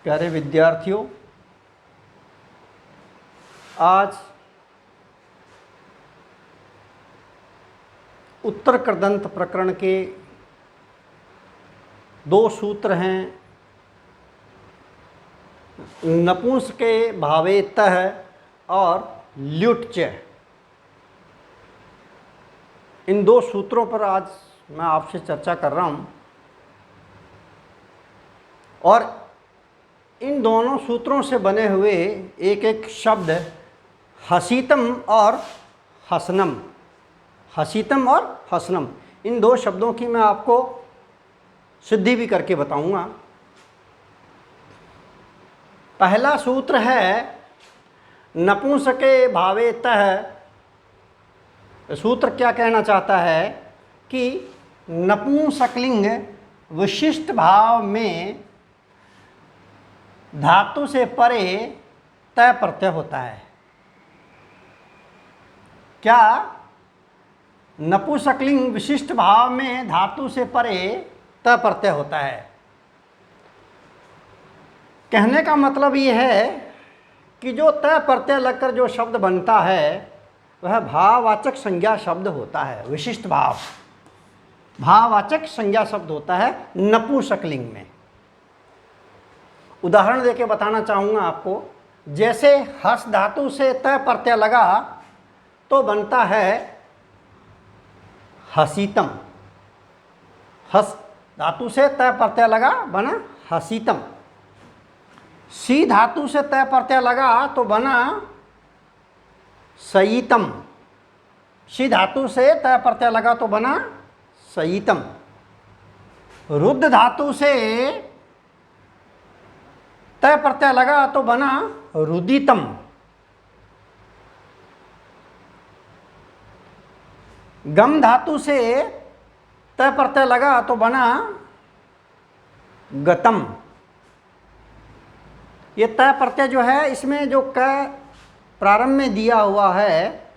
प्यारे विद्यार्थियों, आज उत्तर कृदंत प्रकरण के दो सूत्र हैं, नपुंसके भावेतः और ल्युट् च। इन दो सूत्रों पर आज मैं आपसे चर्चा कर रहा हूं और इन दोनों सूत्रों से बने हुए एक एक शब्द हसीतम और हसनम, हसीतम और हसनम, इन दो शब्दों की मैं आपको सिद्धि भी करके बताऊंगा। पहला सूत्र है नपुंसके भावेतः। सूत्र क्या कहना चाहता है कि नपुंसकलिंग विशिष्ट भाव में धातु से परे तय प्रत्यय होता है। क्या नपुंसकलिंग विशिष्ट भाव में धातु से परे तय प्रत्यय होता है? कहने का मतलब ये है कि जो तय प्रत्यय लगकर जो शब्द बनता है वह भाववाचक संज्ञा शब्द होता है। विशिष्ट भाव भाववाचक संज्ञा शब्द होता है नपुंसकलिंग में। उदाहरण देके बताना चाहूँगा आपको। जैसे हस धातु से तय प्रत्यय लगा तो बनता है हसीतम। हस धातु से तय प्रत्यय लगा बना हसीतम। सी धातु से तय प्रत्यय लगा तो बना सयितम। सी धातु से तय प्रत्यय लगा तो बना सयितम। रुद्ध धातु से तय प्रत्यय लगा तो बना रुदितम। गम धातु से तय प्रत्यय लगा तो बना गतम। ये तय प्रत्यय जो है, इसमें जो क प्रारंभ में दिया हुआ है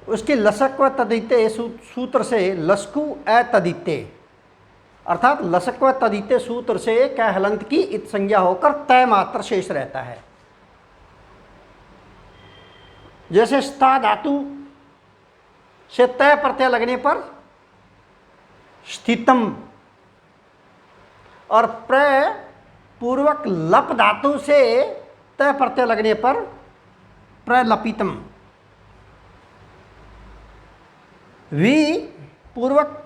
उसकी लसक व तदिते सूत्र से लस्कु अतदिते, अर्थात लसक व तदिते सूत्र से क हलंत की इत संज्ञा होकर तय मात्र शेष रहता है। जैसे स्था धातु से तय प्रत्यय लगने पर स्थितम और प्र पूर्वक लप धातु से तय प्रत्यय लगने पर प्रलपितम। वी पूर्वक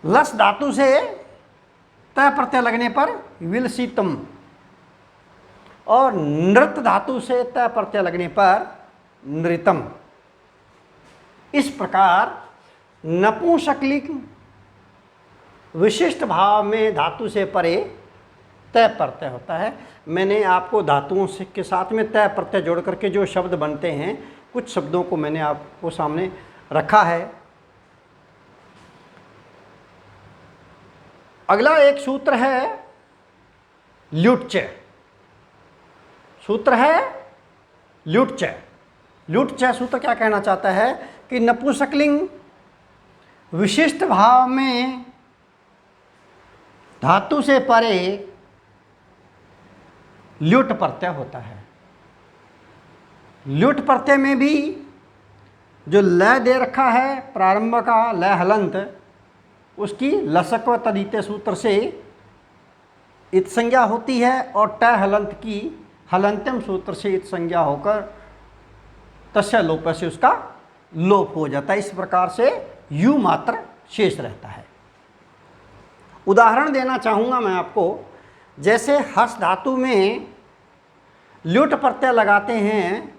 लस धातु से तय प्रत्यय लगने पर विलसितम और नृत धातु से तय प्रत्यय लगने पर नृतम। इस प्रकार नपुंसकलिंग विशिष्ट भाव में धातु से परे तय प्रत्यय होता है। मैंने आपको धातुओं से के साथ में तय प्रत्यय जोड़ करके जो शब्द बनते हैं, कुछ शब्दों को मैंने आपको सामने रखा है। अगला एक सूत्र है ल्युट् च। सूत्र है ल्युट् च। ल्युट् च सूत्र क्या कहना चाहता है कि नपुंसकलिंग विशिष्ट भाव में धातु से परे ल्युट् प्रत्यय होता है। ल्युट् प्रत्यय में भी जो लय दे रखा है प्रारंभ का लय हलंत, उसकी लसक व तदिते सूत्र से इत संज्ञा होती है और ट हलंत की हलंत्यम सूत्र से इत संज्ञा होकर तस्य लोप से उसका लोप हो जाता है। इस प्रकार से यू मात्र शेष रहता है। उदाहरण देना चाहूँगा मैं आपको। जैसे हस धातु में ल्युट् प्रत्यय लगाते हैं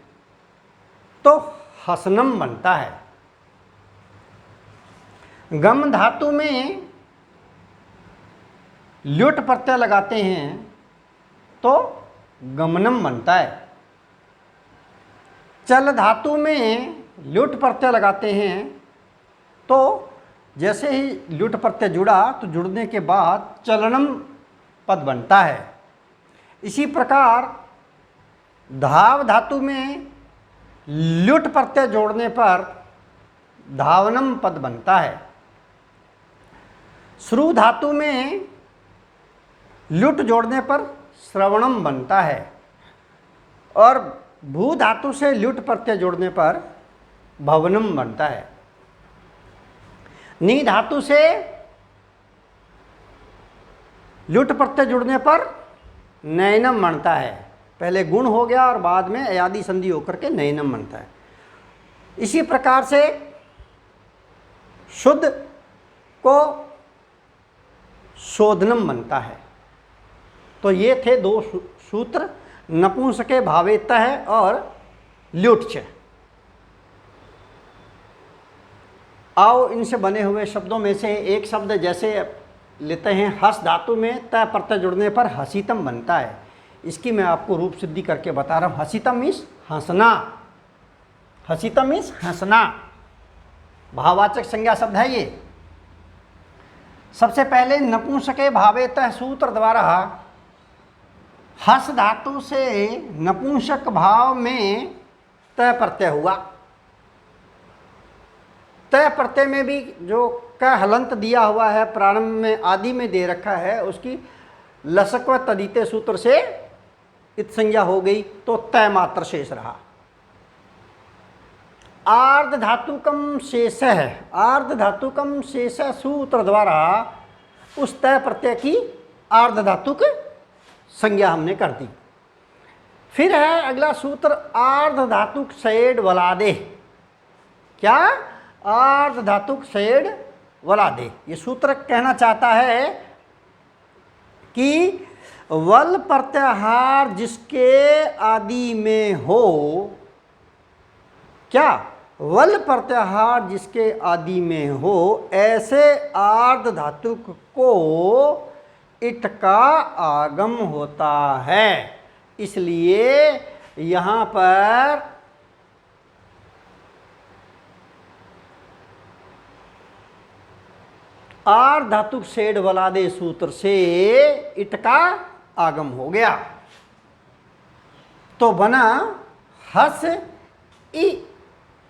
तो हसनम बनता है। गम धातु में ल्युट् प्रत्यय लगाते हैं तो गमनम बनता है। चल धातु में ल्युट् प्रत्यय लगाते हैं तो जैसे ही ल्युट् प्रत्यय जुड़ा तो जुड़ने के बाद चलनम पद बनता है। इसी प्रकार धाव धातु में ल्युट् प्रत्यय जोड़ने पर धावनम पद बनता है। श्रु धातु में ल्युट जोड़ने पर श्रवणम बनता है और भू धातु से ल्युट प्रत्यय जोड़ने पर भवनम बनता है। नी धातु से ल्युट प्रत्यय जुड़ने पर नयनम बनता है। पहले गुण हो गया और बाद में अयादि संधि होकर के नयनम बनता है। इसी प्रकार से शुद्ध को शोधनम बनता है। तो ये थे दो सूत्र, नपुंसके भावेतः और ल्युट्च। आओ इनसे बने हुए शब्दों में से एक शब्द जैसे लेते हैं, हस धातु में त प्रत्यय जुड़ने पर हसीतम बनता है। इसकी मैं आपको रूप सिद्धि करके बता रहा हूँ। हसीतम मीन्स हंसना, हसीतम मीन्स हंसना, भाववाचक संज्ञा शब्द है ये। सबसे पहले नपुंसके भावेतः सूत्र द्वारा हस धातु से नपुंसक भाव में त प्रत्यय हुआ। त प्रत्यय में भी जो क हलंत दिया हुआ है, प्रारंभ में आदि में दे रखा है, उसकी लसक व तदिते सूत्र से इत संज्ञा हो गई, तो तय मात्र शेष रहा। आर्ध धातुकम शेष है, आर्ध धातुकम शेष सूत्र द्वारा उस तय प्रत्यय की आर्ध धातुक संज्ञा हमने कर दी। फिर है अगला सूत्र आर्ध धातुक सेड वलादे। क्या? आर्ध धातुक सेड वलादे। ये सूत्र कहना चाहता है कि वल प्रत्याहार जिसके आदि में हो, क्या? वल प्रत्याहार जिसके आदि में हो, ऐसे आर्ध धातुक को इट का आगम होता है। इसलिए यहाँ पर आर्ध धातुक सेड वलादे सूत्र से इट का आगम हो गया, तो बना हस ई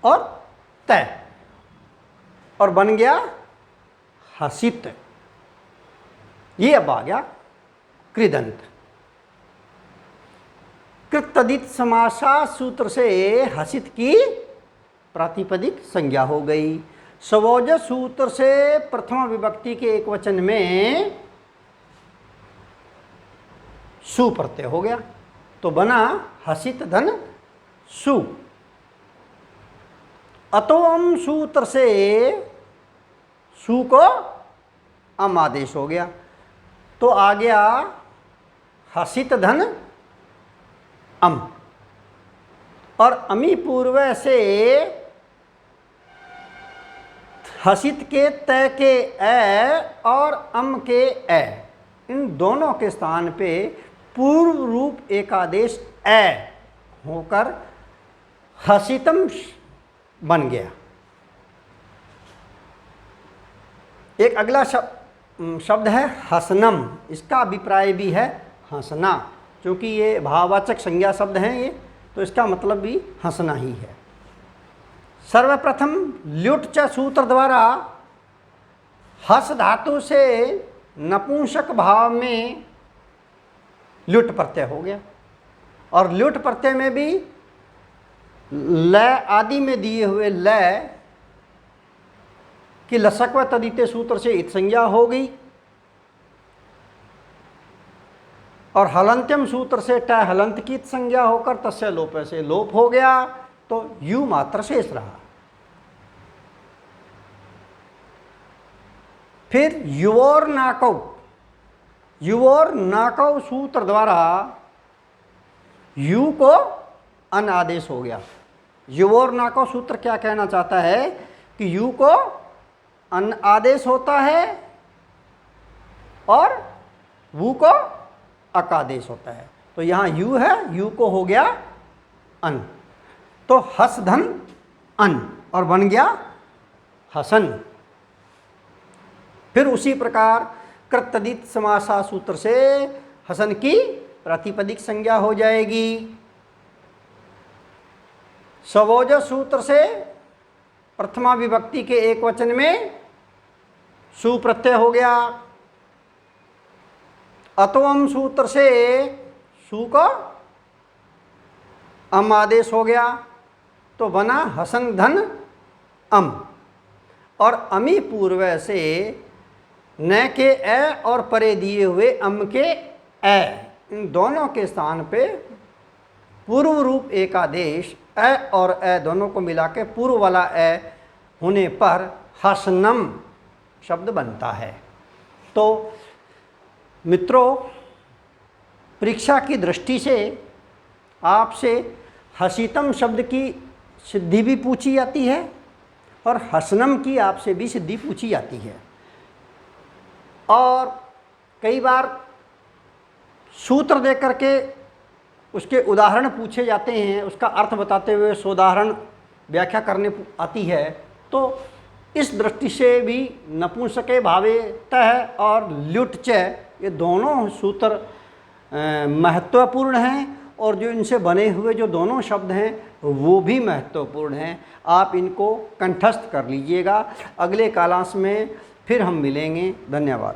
और तय, और बन गया हसित। ये अब आ गया कृदंत। कृत तदित समासा सूत्र से हसित की प्रातिपदिक संज्ञा हो गई। स्वोज सूत्र से प्रथम विभक्ति के एक वचन में सु प्रत्यय हो गया, तो बना हसित धन सु। अतोम सूत्र से सु को अम आदेश हो गया, तो आ गया हसित धन अम। और अमी पूर्व से हसित के तय के ए और अम के ए, इन दोनों के स्थान पे पूर्व रूप एकादेश ए होकर हसितम बन गया। एक अगला शब्द है हसनम। इसका अभिप्राय भी है हंसना, क्योंकि ये भाववाचक संज्ञा शब्द हैं ये, तो इसका मतलब भी हंसना ही है। सर्वप्रथम ल्युट च सूत्र द्वारा हस धातु से नपुंसक भाव में ल्युट प्रत्यय हो गया, और ल्युट प्रत्यय में भी लय आदि में दिए हुए लय कि लसक व तदिते सूत्र से इत संज्ञा हो गई, और हलंत्यम सूत्र से ट हलंत की संज्ञा होकर तस्य लोप से लोप हो गया, तो यू मात्र शेष रहा। फिर युवोर नाकौ, युवोर नाकौ सूत्र द्वारा यू को अन आदेश हो गया। युवोर नाकौ सूत्र क्या कहना चाहता है कि यू को अन आदेश होता है और वू को अकादेश होता है, तो यहाँ यू है, यू को हो गया अन, तो हस धन अन और बन गया हसन। फिर उसी प्रकार कृतदित समासा सूत्र से हसन की प्रातिपदिक संज्ञा हो जाएगी। स्वोज सूत्र से प्रथमा विभक्ति के एक वचन में सु प्रत्यय हो गया, अतोम सूत्र से सु का अम आदेश हो गया तो बना हसन धन अम, और अमी पूर्व से न के ए और परे दिए हुए अम के ए, इन दोनों के स्थान पे पूर्व रूप एकादेश ए और ए दोनों को मिला के पूर्व वाला ए होने पर हसनम शब्द बनता है। तो मित्रों, परीक्षा की दृष्टि से आपसे हसीतम शब्द की सिद्धि भी पूछी जाती है और हसनम की आपसे भी सिद्धि पूछी जाती है, और कई बार सूत्र दे करके उसके उदाहरण पूछे जाते हैं, उसका अर्थ बताते हुए सोदाहरण व्याख्या करने आती है। तो इस दृष्टि से भी नपुंसके भावे तह और ल्युट च, ये दोनों सूत्र महत्वपूर्ण हैं, और जो इनसे बने हुए जो दोनों शब्द हैं वो भी महत्वपूर्ण हैं। आप इनको कंठस्थ कर लीजिएगा। अगले कालांश में फिर हम मिलेंगे। धन्यवाद।